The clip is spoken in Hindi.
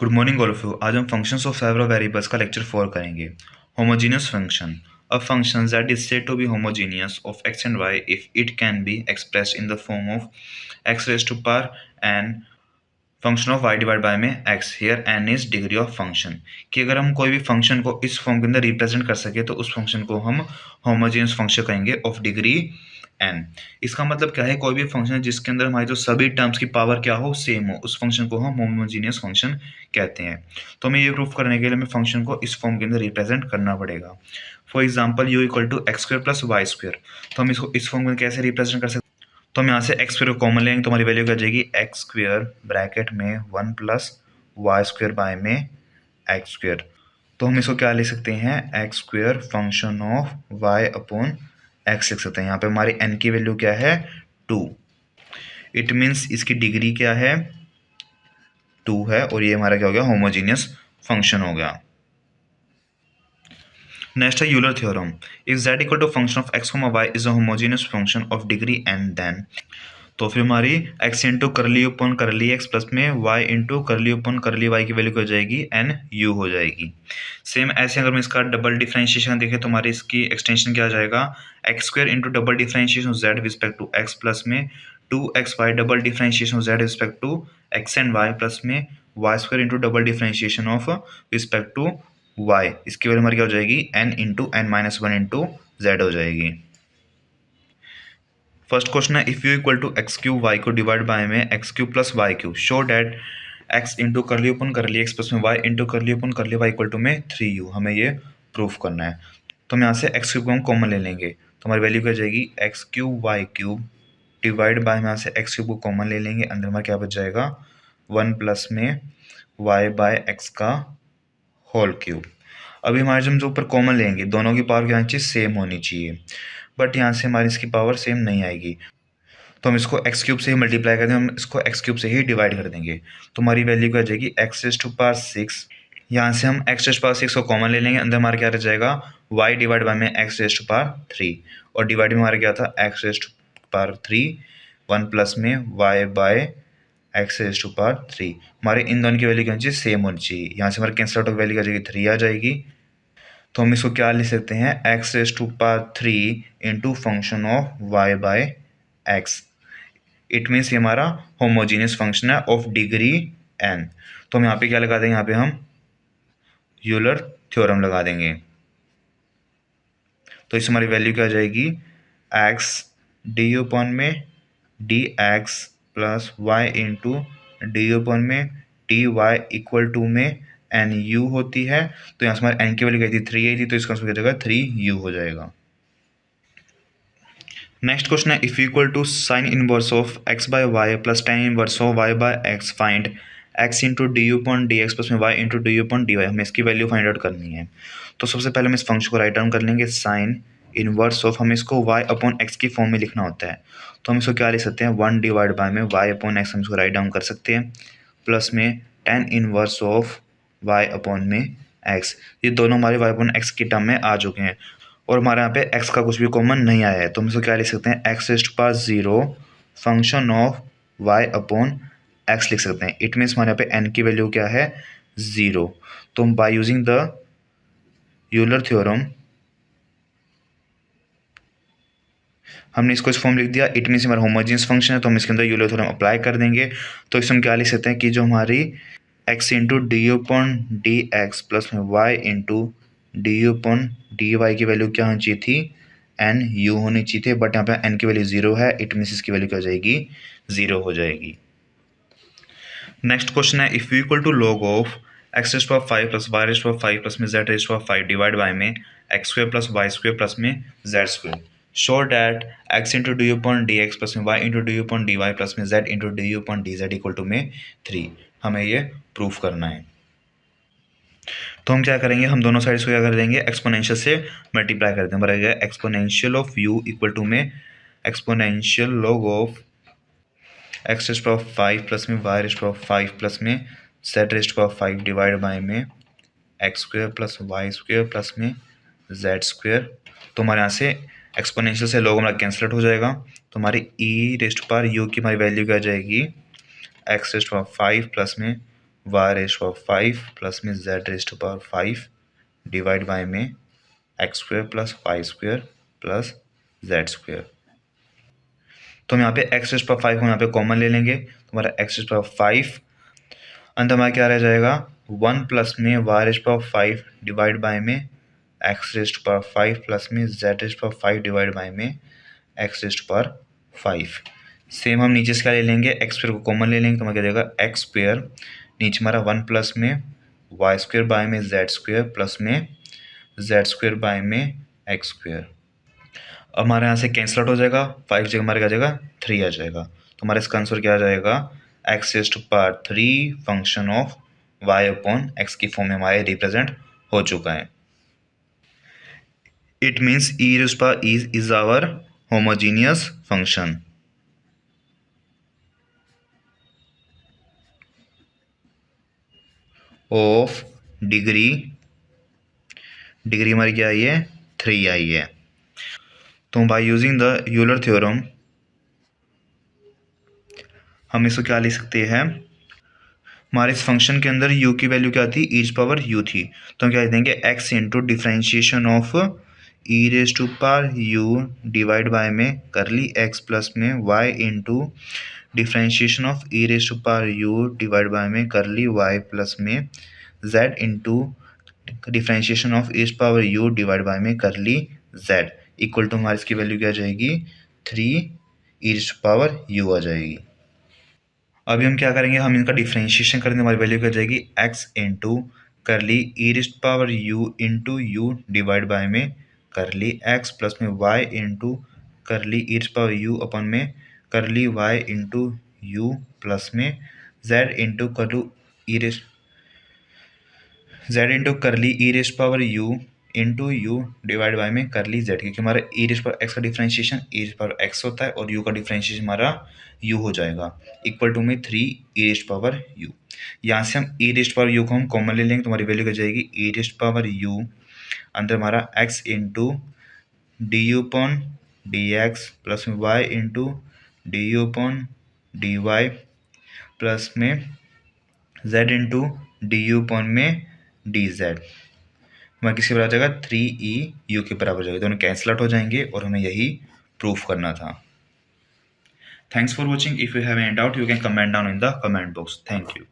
Good morning all of you. आज हम फंक्शंस ऑफ सेवरल वेरिएबल्स का लेक्चर 4 करेंगे। Homogeneous function, a function that is said to be homogeneous of x and y if it can be expressed in the form of x raise to power n function of y divide by में x, here n is degree of function. कि अगर हम कोई भी फंक्शन को इस फॉर्म के अंदर रिप्रेजेंट कर सके तो उस फंक्शन को हम होमोजेनियस फंक्शन कहेंगे ऑफ डिग्री n। इसका मतलब क्या है, कोई भी फंक्शन जिसके अंदर हमारी जो सभी टर्म्स की पावर क्या हो, सेम हो, उस फंक्शन को हम होमोजेनियस फंक्शन कहते हैं। तो हमें ये प्रूफ करने के लिए हमें फंक्शन को इस फॉर्म के अंदर रिप्रेजेंट करना पड़ेगा। For example u equal to x square plus y square, तो हम इसको इस फॉर्म में कैसे रिप्रेजेंट कर सकते हैं? तो हम यहाँ से एक्स स्क्वायर को कॉमन लेंगे तो हमारी वैल्यू क्या जाएगी, एक्स स्क्वायर ब्रैकेट में 1 प्लस वाई स्क्वायर बाय में एक्स स्क्वायर। तो हम इसको क्या लिख सकते हैं, x square function of y upon x लिख सकते हैं। यहाँ पे हमारी एन की वैल्यू क्या है, 2। इट मीन्स इसकी डिग्री क्या है, 2 है, और ये हमारा क्या हो गया, होमोजीनियस फंक्शन हो गया। नेक्स्ट है Euler theorem, if z equal to function of x, y is a homogeneous function of degree n, then तो फिर हमारी x into curly upon curly x plus में y into curly upon curly y की वैल्यू क्या हो जाएगी, n u हो जाएगी। सेम ऐसे अगर हम इसका डबल डिफरेंशिएशन देखें तो हमारी इसकी एक्सटेंशन क्या आ जाएगा, x square into double differentiation z respect to x plus में 2xy double differentiation z respect to x and y plus में y square into double differentiation of respect to y। इसकी वैल्यू हमारी क्या हो जाएगी, n into n minus 1 into z हो जाएगी। फर्स्ट क्वेश्चन है, if u equal to x cube y को डिवाइड बाय में x cube plus y cube, show that x into करली ओपन करली एक्स प्लस में वाई इंटू करली ओपन करली वाई इक्वल टू में 3u। हमें ये प्रूफ करना है। तो हम यहाँ से एक्स क्यूब को हम कॉमन ले लेंगे तो हमारी वैल्यू क्या जाएगी, x cube y cube divide by में यहाँ से एक्स क्यूब को कॉमन ले लेंगे, अंदर हमारा क्या बच जाएगा, 1 प्लस में वाई बाय एक्स का होल क्यूब। अभी हमारे जो ऊपर कॉमन लेंगे दोनों की पावर क्या चाहिए, सेम होनी चाहिए, बट यहाँ से हमारी इसकी पावर सेम नहीं आएगी तो हम इसको एक्स क्यूब से ही मल्टीप्लाई कर देंगे, हम इसको एक्स क्यूब से ही डिवाइड कर देंगे तो हमारी वैल्यू क्या आ जाएगी, एक्स रेज टू पावर 6। यहाँ से हम एक्स रेज टू पावर 6 को कॉमन ले लेंगे, अंदर हमारा क्या रह जाएगा, वाई डिवाइड बाय में एक्स रेज टू पावर 3, और डिवाइड में हमारा क्या था, x raise to power 3, 1 plus में y by x raise to power 3। हमारे इन दोनों की वैल्यू क्या चाहिए, सेम होनी चाहिए। यहाँ से हमारे कैंसिल आउट ऑफ वैल्यू क्या जाएगी, 3 आ जाएगी। तो हम इसको क्या लिख सकते हैं, x raise to power 3 into function of y by x. It means ये हमारा होमोजीनियस फंक्शन है ऑफ डिग्री n। तो हम यहाँ पे क्या लगा देंगे, यहाँ पे हम यूलर थ्योरम लगा देंगे। तो इससे हमारी वैल्यू क्या आ जाएगी, x डी ओपन में d x plus y into d upon में डी वाई इक्वल टू में एन यू होती है। तो यहाँ से हमारे n की वैल्यू क्या थी, 3 आई थी, तो इसका आंसर क्या जाएगा, 3u हो जाएगा। नेक्स्ट क्वेश्चन है, if equal to sine inverse of x by y plus tan inverse of y by x, find x into d u point d x plus में y into d u point d y. हमें इसकी वैल्यू फाइंड आउट करनी है। तो सबसे पहले हम इस फंक्शन को राइट डाउन कर लेंगे, साइन इनवर्स ऑफ, हमें इसको वाई अपॉन एक्स की फॉर्म में लिखना होता है। तो हम इसको क्या लिख सकते हैं, 1 डिवाइड बाय में वाई अपॉन एक्स, हम इसको राइट डाउन कर सकते हैं, प्लस में tan inverse of y upon में एक्स। ये दोनों हमारे वाई अपॉन एक्स की टर्म में आ चुके हैं और हमारे यहाँ पे x का कुछ भी कॉमन नहीं आया है। तो हम इसको क्या लिख सकते हैं, x raise to power 0 function of y अपॉन x लिख सकते हैं। इट मीन्स हमारे यहाँ पे n की वैल्यू क्या है, 0। तो हम bye using the Euler theorem हमने इसको इस फॉर्म लिख दिया। इट मीन्स हमारा होमोजेनियस फंक्शन है तो हम इसके अंदर यूलर थ्योरम अप्लाई कर देंगे। तो इसमें हम क्या लिख सकते हैं कि जो हमारी x into d upon d x plus में y into d upon d y की वैल्यू क्या होनी चाहिए थी, एन यू होनी चाहिए थी, बट यहाँ पे n की वैल्यू 0 है। इट मीन्स इसकी वैल्यू क्या हो जाएगी, 0 हो जाएगी। नेक्स्ट क्वेश्चन है, if u equal to log of x raise power 5 plus y raise power 5 plus में z raise power 5 divide by में x square plus y square plus में z square, show that x into d upon d x plus में y into d upon d y plus में z into d upon d z equal to में 3। हमें ये प्रूफ करना है। तो हम क्या करेंगे, हम दोनों साइड्स को क्या कर देंगे, एक्सपोनेंशियल से मल्टीप्लाई कर देंगे। बराबर exponential of u equal to में exponential log of x raise power 5 plus में वाई रेज पावर 5 प्लस में z raise power 5 divide by में x square plus y square plus में जेड स्क्वायर। तो हमारे यहाँ से एक्सपोनेंशियल से लॉग हमारा कैंसिल आउट हो जाएगा। तो हमारी ई रेज पावर यू की हमारी वैल्यू क्या आ जाएगी, एक्स रेज पावर 5 प्लस में वाई रेस्ट पावर 5 प्लस में z rest power 5 divide by में x square plus y square plus z square. तो हम यहाँ पे एक्स रेस्ट पावर 5 हम यहाँ पे कॉमन ले लेंगे, तो हमारा एक्स रेस्ट पावर 5 अंत हमारा क्या रह जाएगा 1 प्लस में y rest power 5 divide by में एक्स रेस्ट पावर 5 प्लस में z rest power 5 divide by में एक्स रेस्ट पावर 5। सेम हम नीचे से क्या ले लेंगे, एक्स स्क्वायर को कॉमन ले लेंगे, तो हमारा क्या जाएगा एक्स स्क्वायर, नीचे हमारा 1 प्लस में वाई स्क्वायर बाय में जेड स्क्वायर प्लस में जेड स्क्वायर बाय में एक्स स्क्वायर। अब हमारे यहाँ से कैंसिल आउट हो जाएगा, 5 जगह हमारे क्या आ जाएगा 3 आ जाएगा। तो हमारा इसका आंसर क्या आ जाएगा x raised power 3 function of y upon x की फॉर्म में हमारे रिप्रेजेंट हो चुका है। It means e raised power is our homogeneous function. Of degree हमारी क्या आई है 3 आई है। तो by using the Euler theorem हम इसको क्या लिख सकते हैं, हमारे इस फंक्शन के अंदर u की वैल्यू क्या थी e पावर u थी, तो हम क्या लिख देंगे x into differentiation of e raise to power u divide by में करली x प्लस में y into differentiation of e raise to power u divide by में करली y प्लस में z into differentiation of e power u divide by में करली z इक्वल टू हमारी इसकी वैल्यू क्या आ जाएगी 3 e पावर u आ जाएगी। अभी हम क्या करेंगे, हम इनका डिफ्रेंशिएशन करेंगे, हमारी वैल्यू क्या जाएगी x इंटू करली ई wrist power u into you divide by में करली x प्लस में y इंटू करली ई रिस्ट पावर u अपन में curly y into you plus में z इंटू करलू ई रिस्ट z इंटू करली ई wrist power u into you divide by में करली z, क्योंकि हमारा ई रिस्ट पावर x का डिफ्रेंशिएशन ई रिस्ट पावर x होता है और u का डिफ्रेंशिएशन हमारा u हो जाएगा इक्वल टू में 3 ई रिस्ट पावर u। यहाँ से हम ई रिस्ट पावर u को हम कॉमन ले लेंगे, तो हमारी वैल्यू क्या जाएगी ई रिस्ट पावर u अंदर हमारा x into d upon d x plus में y into d upon d y plus में z into d upon में डी जेड, हमारा किसके बराबर जाएगा 3e u के बराबर जाएगा। दोनों कैंसिल आउट हो जाएंगे और हमें यही प्रूफ करना था। Thanks for watching. If you have any doubt you can comment down in the comment box. Thank you.